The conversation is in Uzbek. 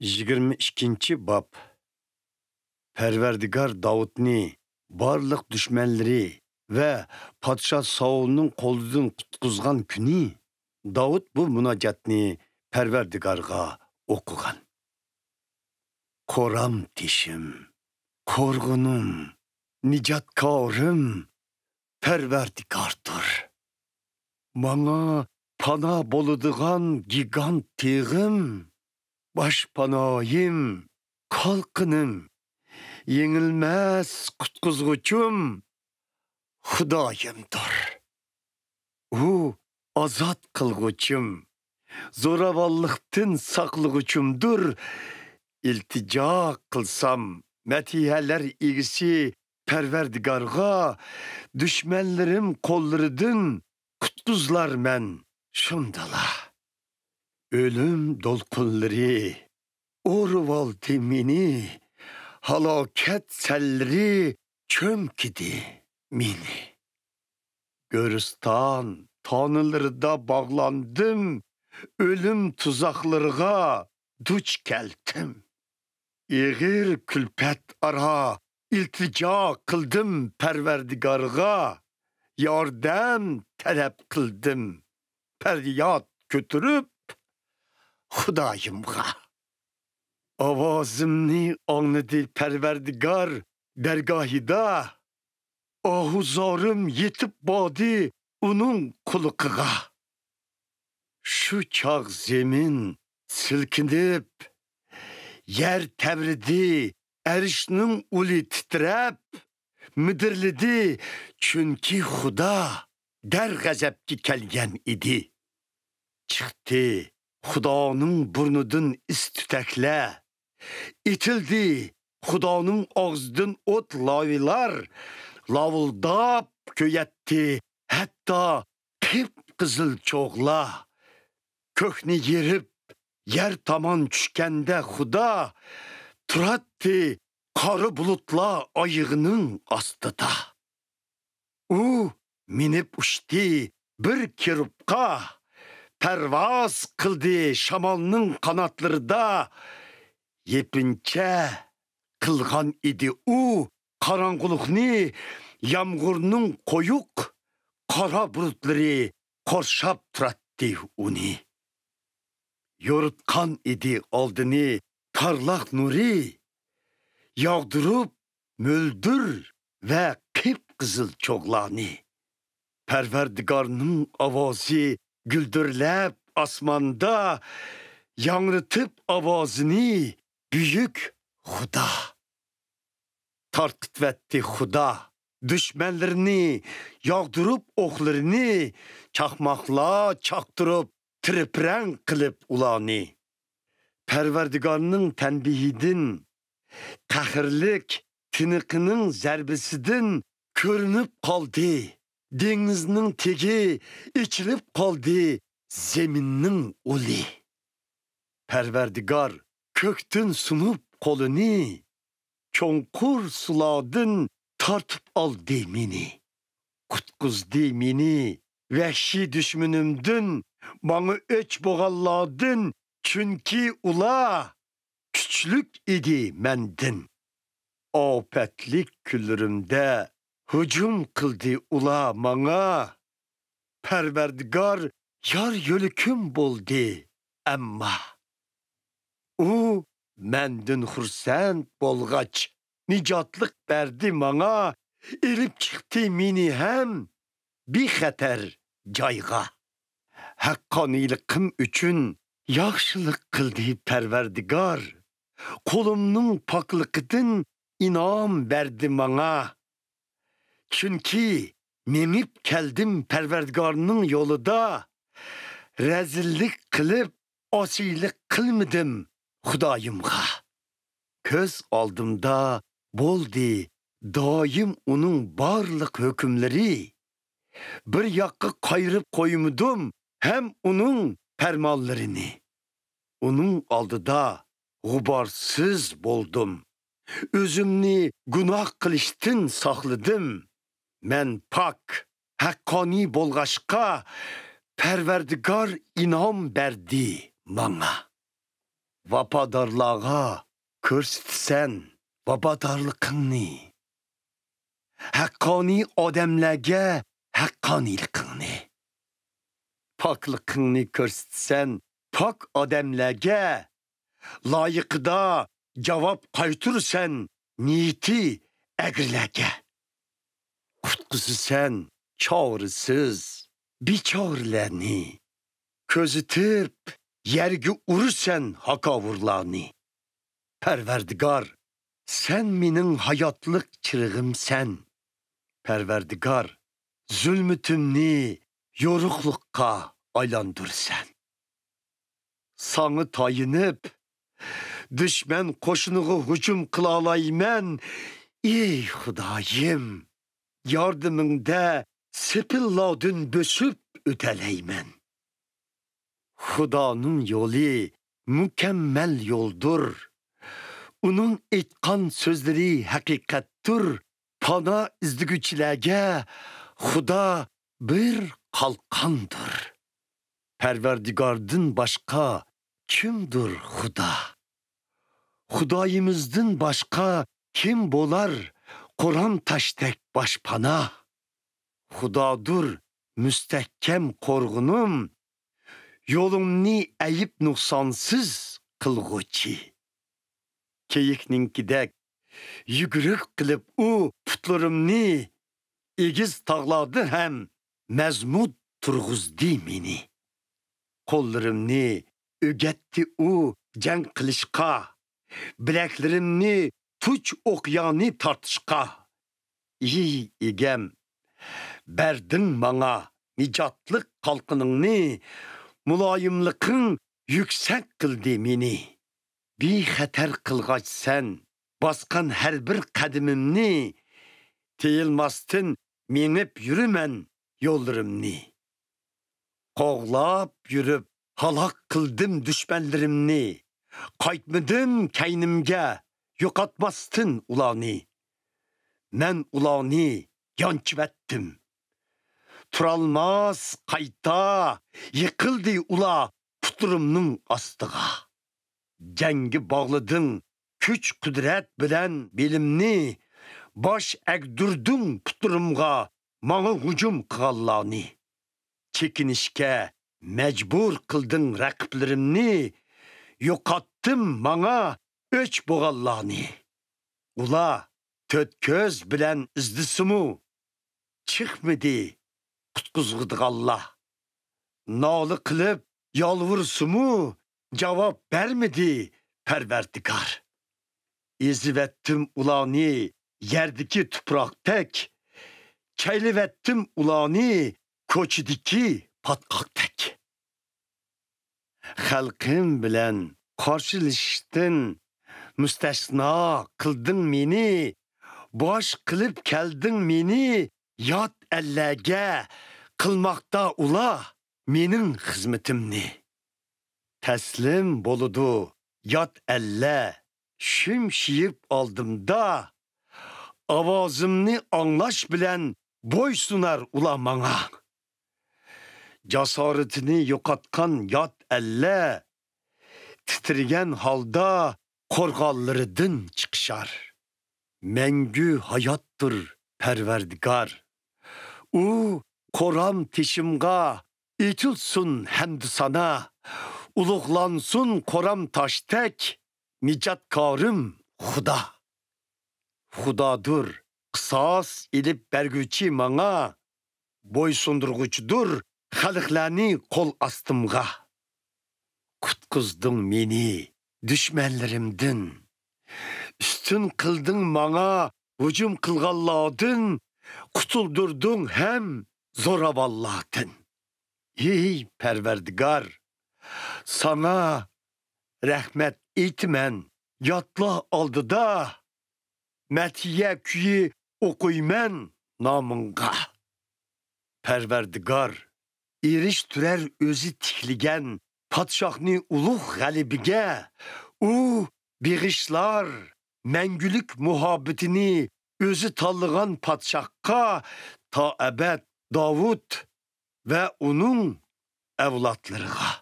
22 bab. Perverdigar Davudni barlıq düşmənləri və Padşah Saul'nun qolundan qutquzgan күні Davud bu münacatni Perverdigarga okugan. Koram dişim, korgunum, nicatkarım Perverdigardır. Bana pana boluduğan gigant tığım, başpanayım, kalkınım, yenilmez kutquzguçum Xudayımdır. O azat kılguçum, zoravallıqtın saqlıguçumdur. İltica kılsam, metiheler ilgisi Perverdigarga, düşmenlerim kollarıdın kutquzlar men şundala. Ölüm dolkunları, orval temini, halaket selleri çömkidi mini. Görüstan tanıları da bağlandım, ölüm tuzaklarına duç geldim. İğir külpet ara, iltica kıldım Perverdigarga, yardım talep kıldım, feryat götürüp Xudayımga. Avazımni anladı Perverdigar dergahida, ahuzarım yetip badi onun kuluqıga. Şu çağ zemin silkinip, yer tevridi, erişinin uli titrep, müdirlidi, çünkü Xuda der gazepki kelgen idi. Çıktı Xudanın burnudun istütekle, itildi Xudanın ağzıdın ot lavilar, lavıldap köyetti, hatta kıp kızıl çoğla. Kökni yerip, yer taman çükende Xuda, turattı karı bulutla ayığının astıda. O minip uçtu bir kirupka, pervaz kıldı şamalının kanatları da, yepinçe kılgan idi o karanlıkni, yağmurunun koyuk, kara bulutları korşap turattı onu. Yorutkan idi aldını parlak nuri, yağdırıp müldür ve kıpkızıl çoğlanı. Perverdigarının avazı güldürlep asmanda, yanrıtıp avazını büyük Xuda. Tartitvetti Xuda, düşmenlerini, yağdırıp oklarını, çakmakla çaktırıp tripren kılıp ulanı. Perverdigarının tenbihidin, kahirlik, tınıkının zerbesidin körünüp kaldı. Denizinin teki içilip kaldı zeminin uli. Perverdigar köktün sunup kolunu, çonkur suladın tartıp al demini. Kutquz demini, vəhşi düşmünümdün, bana öç boğalladın, çünkü ula küçlük idi mendin. Afetlik külürümde hücum kıldı ula bana, Perverdigar yar yölüküm buldu emma. O mendin xursand bolgaç, nicatlık verdi bana, elip çıktı mini hem bir xəter cayğa. Haqqanilikim üçün yaxşılık kıldı Perverdigar, kolumnun paklıkıdın inam verdi bana. Çünkü menip geldim Perverdigarının yolunda, rezillik kılıp asilik kılmadım Xudayımga. Köz aldımda boldi daim onun barlık hükümleri, bir yakı kayırıp koymudum hem onun fermallarını. Onun aldıda gubarsız boldum, özümni günah kılıştın sakladım. Men pak, hakkani bolgaşka, Perverdigar inam verdi bana. vapadarlığa körsetsen vapadarlıkını. Hakkani adamlarga haqqanilikni. Paklıkını körsetsen pak adamlarga layıqda cevap qaytırsan niyeti əgirlərə. Qutquzu sen çağrısız biçarlarını. Közütüp yergi urursan hakavurlarını. Perverdigar, sen minin hayatlık çırığımsen. Perverdigar, zulmütümni yoruqluqqa aylandırsan. Sanı tayınıp, düşman koşunuğu hücum kılalaymen. Ey Xudayım, yardımında sepilladın bösüp öteleymen. Xudanın yolu mükemmel yoldur. Onun etkan sözleri hakikattur. Pana izdigüçilerge Xuda bir kalkandır. Perverdigardın başka kimdir Xuda? Xudayımızdan başka kim bolar Kur'an taştek başpana? Xudadır müstehkem korgunum, yolumni eyip nuksansız kılgıçı. Keyikninkidek yügürük kılıp u putlarımni egiz tağladı hem mezmut turguzdi meni. Kollarımni ögetti u cenk kılışka, bileklerimni tuç okyani tartışka. İyi egem, berdin bana nicatlık kalkınını, mulayimlikın yüksek kıldı meni. Bir xəter kılgaç sen, baskan her bir kadimimni, teyilmastın minip yürümen yollarımni. Qoğlap yürüp halak kıldım düşmanlarımni, qaytmıdım kaynimge, yokatmastın ulani. Men ulani yançivettim. Turalmaz qayta, yıkıldı ula putlarımның astığa. Cengi bağladın, küç kudret bilen bilimni, baş egdürdün putlarımga, mağı hücum kıllani. Çekinişke mecbur kıldın rakiplerimni, yokattım bana öç boğallani. Ula töt köz bilen izdisumu, çıkmadı kutquzgıdık Allah. Nalı kılıp yalvursumu, cevap vermedi perverdigar. İzivettim ulani yerdeki tuprak tek, çeylivettim ulani koçidiki patkak tek. Halkım bilen karşılaştın, müstesna kıldın meni, baş kılıp keldin meni, yat ellerge kılmakta ula menin hizmetimni. Teslim boludu yat elle, şimşiyip aldımda, avazımni anlaş bilen boy sunar ula bana. Cesaretini yokatkan yat elle, titrigen halda korgallarıdın çıkışar. Mengü hayattır perverdigar. U koram teşimga, itilsun hemd sana, uluklansın koram taştek, nicatkarım Xuda. Xudadır, kısas ilip bergüçi mana, boysundurguçdur, halıklarni kol astımga. Kutkuzdun meni, düşmenlerimdin. Üstün kıldın mana, hücum kılgalladın, kutuldurdun hem zoravalladın. Ey perverdigar, sana rahmet etmen, yatla aldıda, metiye küyi okuymen namınga. Perverdigar, iriş türer özü tikligen, padşahni uluq galibige, u birişlar, mengülük muhabbetini özü tallıgan padşahka ta ebed Davut ve onun evlatlarına.